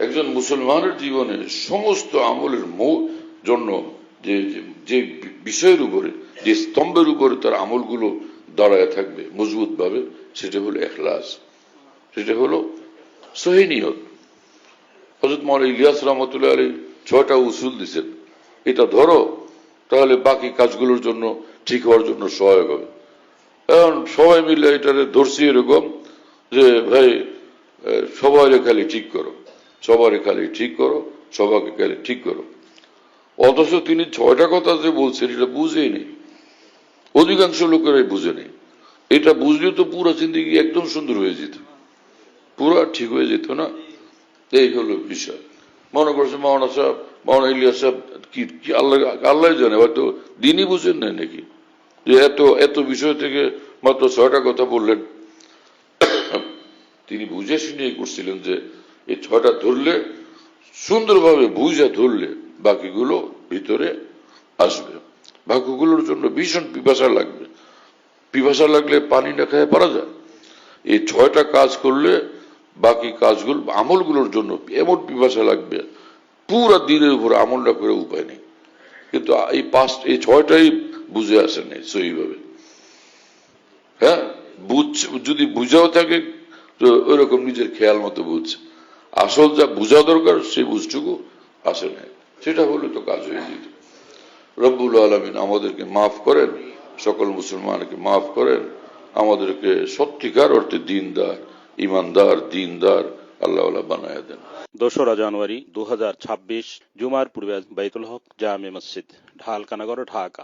একজন মুসলমানের জীবনে সমস্ত আমলের জন্য যে যে বিষয়ের উপরে, যে স্তম্ভের উপরে তার আমলগুলো দাঁড়ায় থাকবে মজবুত ভাবে, সেটা হলো ইখলাস, সেটা হলো সহিহ নিয়ত। হযরত মাওলানা ইলিয়াস রাহমাতুল্লাহ আলাইহি 6টা উসুল দিয়েছেন, এটা ধরো তাহলে বাকি কাজগুলোর জন্য ঠিক হওয়ার জন্য সহায়ক হবে। এখন সবাই মিলে এটারে ধরছি এরকম যে ভাই সবাইরে খালি ঠিক করো, সবারে খালি ঠিক করো, সবাইকে খালি ঠিক করো। অথচ তিনি 6টা কথা যে বলছেন এটা বুঝেই নেই, অধিকাংশ লোকেরাই বুঝে নেই। এটা বুঝলে তো পুরো জিন্দেগি একদম সুন্দর হয়ে যেত, পুরো ঠিক হয়ে যেত না। এই হলো বিষয়। মনে করছে মাওলানা সাহেব, মাওলানা ইলিয়াস সাহেব কি আল্লাহ আল্লাহ জানে, হয়তো দিনই বুঝেন নাই নাকি যে এত এত বিষয় থেকে মাত্র 6টা কথা বললেন। তিনি বুঝে শুনিয়ে করছিলেন যে এই 6টা ধরলে, সুন্দরভাবে বুঝে ধরলে বাকিগুলো ভিতরে আসবে। বাকিগুলোর জন্য ভীষণ পিপাসা লাগবে, পিপাসা লাগলে পানি না খেয়ে পারা যায়। এই 6টা কাজ করলে বাকি কাজগুলো আমলগুলোর জন্য এমন পিপাসা লাগবে, পুরা দিনের উপর আমলটা করে উপায় নেই। কিন্তু এই 6টাই বুঝে আসে নাই সহিভাবে। হ্যাঁ, যদি বুঝাও থাকে তো ওইরকম নিজের খেয়াল মতো বুঝছে, আসল যা বুঝা দরকার সেই বুঝটুকু আসে নাই, সেটা হলে তো কাজ হয়ে যেত। রব্বুল আলামিন আমাদেরকে মাফ করেন, সকল মুসলমানকে মাফ করেন, আমাদেরকে সত্যিকার অর্থে দিনদার, ইমানদার, দিনদার আল্লাহওয়ালা বানায় দেন। 2রা জানুয়ারি 2026 জুমার পূর্বে বাইতুল হক জামে মসজিদ, ঢালকানগর, ঢাকা।